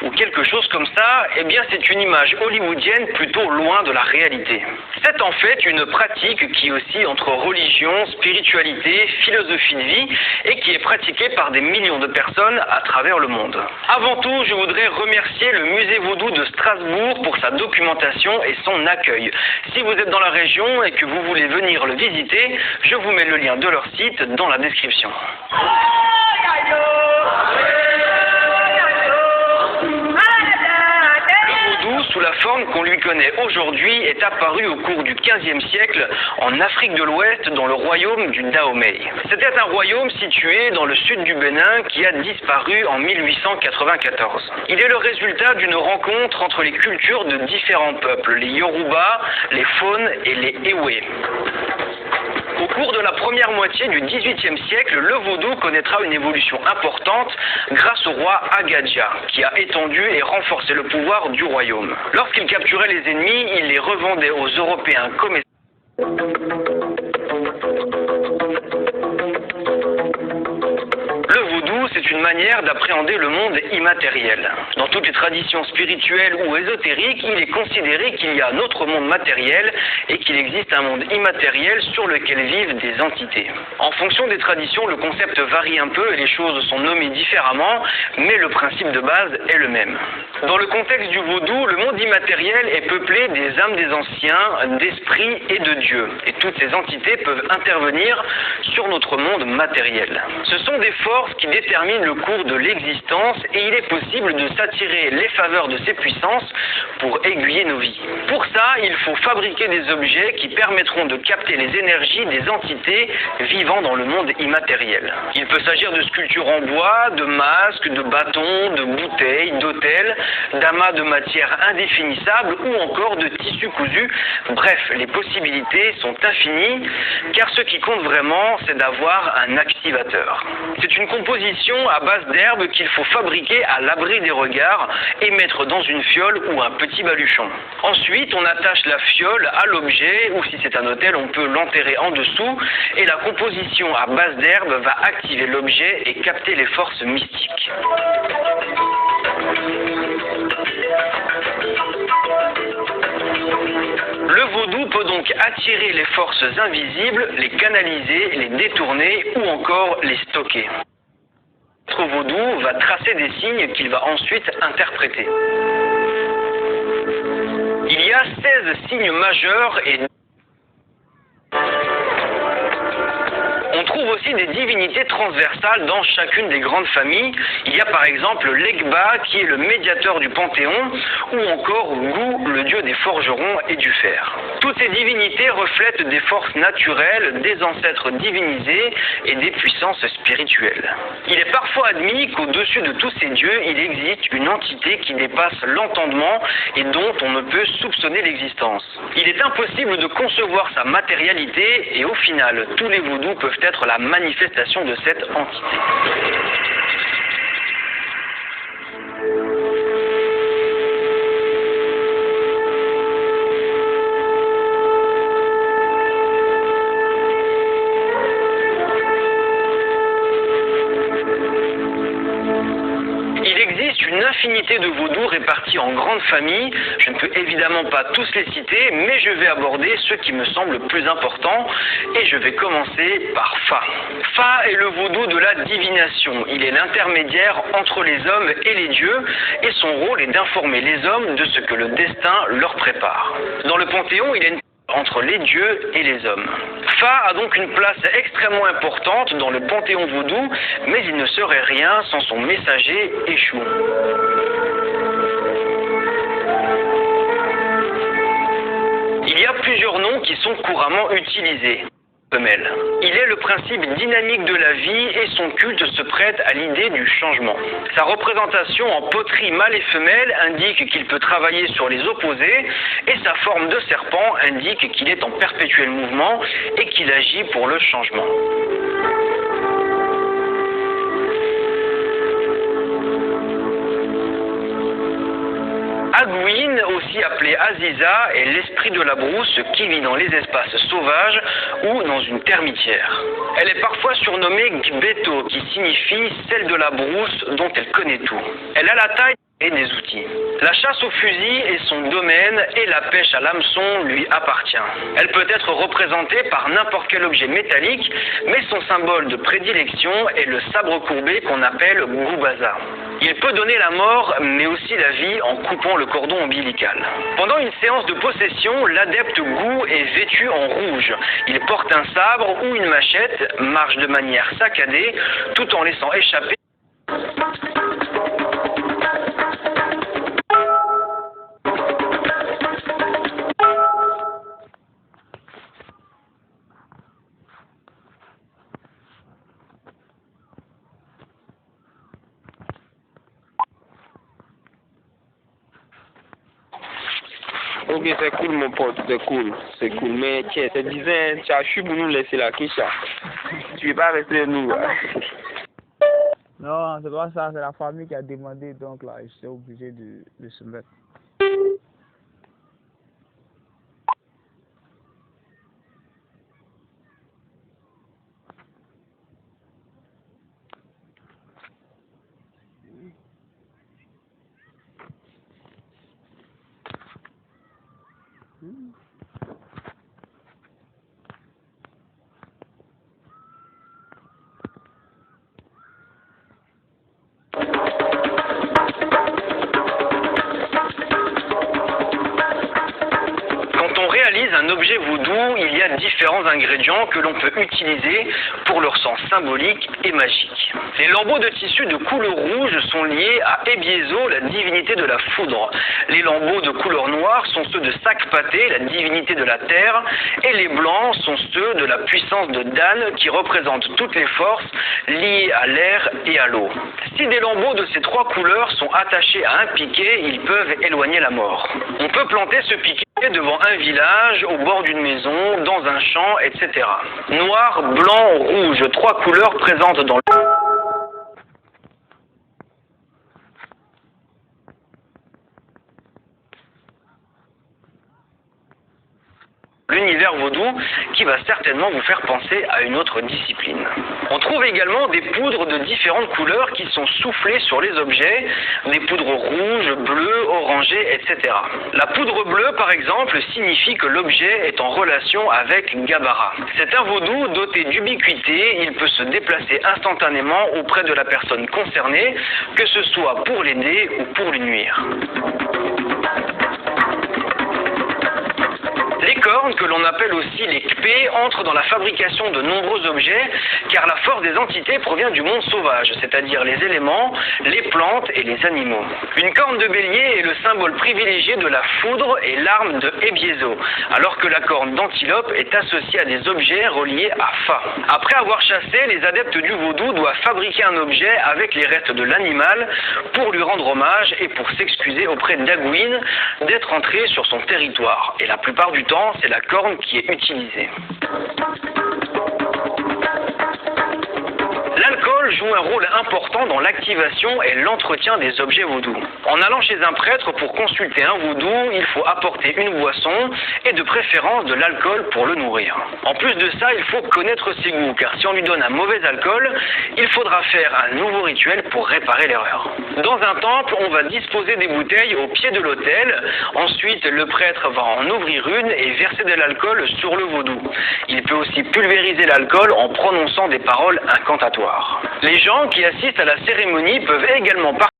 ou quelque chose comme ça, eh bien c'est une image hollywoodienne plutôt loin de la réalité. C'est en fait une pratique qui oscille entre religion, spiritualité, philosophie de vie et qui est pratiquée par des millions de personnes à travers le monde. Avant tout, je voudrais remercier le musée Vaudou de Strasbourg pour sa documentation et son accueil. Si vous êtes dans la région et que vous voulez venir le visiter, je vous mets le lien de leur site dans la description. Sous la forme qu'on lui connaît aujourd'hui, est apparu au cours du XVe siècle en Afrique de l'Ouest dans le royaume du Dahomey. C'était un royaume situé dans le sud du Bénin qui a disparu en 1894. Il est le résultat d'une rencontre entre les cultures de différents peuples, les Yoruba, les Fon et les Ewe. Au cours de la première moitié du XVIIIe siècle, le vaudou connaîtra une évolution importante grâce au roi Agadja, qui a étendu et renforcé le pouvoir du royaume. Lorsqu'il capturait les ennemis, il les revendait aux Européens comme c'est une manière d'appréhender le monde immatériel. Dans toutes les traditions spirituelles ou ésotériques, il est considéré qu'il y a un autre monde matériel et qu'il existe un monde immatériel sur lequel vivent des entités. En fonction des traditions, le concept varie un peu et les choses sont nommées différemment, mais le principe de base est le même. Dans le contexte du vaudou, le monde immatériel est peuplé des âmes des anciens, d'esprits et de dieux. Et toutes ces entités peuvent intervenir sur notre monde matériel. Ce sont des forces qui déterminent le cours de l'existence et il est possible de s'attirer les faveurs de ces puissances pour aiguiller nos vies. Pour ça, il faut fabriquer des objets qui permettront de capter les énergies des entités vivant dans le monde immatériel. Il peut s'agir de sculptures en bois, de masques, de bâtons, de bouteilles, d'autels, d'amas de matière indéfinissable ou encore de tissus cousus. Bref, les possibilités sont infinies car ce qui compte vraiment, c'est d'avoir un activateur. C'est une composition à base d'herbes qu'il faut fabriquer à l'abri des regards et mettre dans une fiole ou un petit baluchon. Ensuite, on attache la fiole à l'objet ou si c'est un autel, on peut l'enterrer en dessous et la composition à base d'herbes va activer l'objet et capter les forces mystiques. Le vaudou peut donc attirer les forces invisibles, les canaliser, les détourner ou encore les stocker. Le vaudou va tracer des signes qu'il va ensuite interpréter. Il y a 16 signes majeurs et on trouve aussi des divinités transversales dans chacune des grandes familles. Il y a par exemple l'Egba qui est le médiateur du Panthéon ou encore Gou, le dieu des forgerons et du fer. Toutes ces divinités reflètent des forces naturelles, des ancêtres divinisés et des puissances spirituelles. Il est parfois admis qu'au-dessus de tous ces dieux, il existe une entité qui dépasse l'entendement et dont on ne peut soupçonner l'existence. Il est impossible de concevoir sa matérialité et au final, tous les vaudous peuvent être la manifestation de cette entité. Une infinité de vaudous répartis en grandes familles. Je ne peux évidemment pas tous les citer, mais je vais aborder ceux qui me semblent plus importants et je vais commencer par Fa. Fa est le vaudou de la divination. Il est l'intermédiaire entre les hommes et les dieux et son rôle est d'informer les hommes de ce que le destin leur prépare. Dans le Panthéon, il est entre les dieux et les hommes. Fa a donc une place extrêmement importante dans le panthéon vaudou, mais il ne serait rien sans son messager Échou. Il y a plusieurs noms qui sont couramment utilisés. Il est le principe dynamique de la vie et son culte se prête à l'idée du changement. Sa représentation en poterie mâle et femelle indique qu'il peut travailler sur les opposés et sa forme de serpent indique qu'il est en perpétuel mouvement et qu'il agit pour le changement. Agouine, aussi appelée Aziza, est l'esprit de la brousse qui vit dans les espaces sauvages ou dans une termitière. Elle est parfois surnommée Gbeto, qui signifie celle de la brousse dont elle connaît tout. Elle a la taille et des outils. La chasse au fusil est son domaine et la pêche à l'hameçon lui appartient. Elle peut être représentée par n'importe quel objet métallique, mais son symbole de prédilection est le sabre courbé qu'on appelle goubaza. Il peut donner la mort, mais aussi la vie en coupant le cordon ombilical. Pendant une séance de possession, l'adepte Gou est vêtu en rouge. Il porte un sabre ou une machette, marche de manière saccadée, tout en laissant échapper Ok, c'est cool mon pote, c'est cool. Mais tiens, c'est bizarre, tu as chu pour nous laisser la Kisha. Tu veux pas rester nous là. Non, c'est pas ça, c'est la famille qui a demandé, donc là, j'étais obligé de se mettre. Un objet vaudou, il y a différents ingrédients que l'on peut utiliser pour leur sens symbolique et magique. Les lambeaux de tissu de couleur rouge sont liés à Ebiezo, la divinité de la foudre. Les lambeaux de couleur noire sont ceux de Sakpaté, la divinité de la terre, et les blancs sont ceux de la puissance de Dan, qui représentent toutes les forces liées à l'air et à l'eau. Si des lambeaux de ces trois couleurs sont attachés à un piquet, ils peuvent éloigner la mort. On peut planter ce piquet devant un village, au bord d'une maison, dans un champ, etc. Noir, blanc, rouge, trois couleurs présentes dans l'univers vaudou, qui va certainement vous faire penser à une autre discipline. On trouve également des poudres de différentes couleurs qui sont soufflées sur les objets, des poudres rouges, bleues, orangées, etc. La poudre bleue, par exemple, signifie que l'objet est en relation avec Gabara. C'est un vaudou doté d'ubiquité, il peut se déplacer instantanément auprès de la personne concernée, que ce soit pour l'aider ou pour lui nuire. Les cornes, que l'on appelle aussi les kpé, entrent dans la fabrication de nombreux objets, car la force des entités provient du monde sauvage, c'est-à-dire les éléments, les plantes et les animaux. Une corne de bélier est le symbole privilégié de la foudre et l'arme de Ebiezo, alors que la corne d'antilope est associée à des objets reliés à Fa. Après avoir chassé, les adeptes du vaudou doivent fabriquer un objet avec les restes de l'animal pour lui rendre hommage et pour s'excuser auprès d'Agouine d'être entré sur son territoire. Et la plupart du temps, c'est la corne qui est utilisée. L'alcool joue un rôle important dans l'activation et l'entretien des objets vaudous. En allant chez un prêtre pour consulter un vaudou, il faut apporter une boisson et de préférence de l'alcool pour le nourrir. En plus de ça, il faut connaître ses goûts, car si on lui donne un mauvais alcool, il faudra faire un nouveau rituel pour réparer l'erreur. Dans un temple, on va disposer des bouteilles au pied de l'autel. Ensuite, le prêtre va en ouvrir une et verser de l'alcool sur le vaudou. Il peut aussi pulvériser l'alcool en prononçant des paroles incantatoires. Les gens qui assistent à la cérémonie peuvent également participer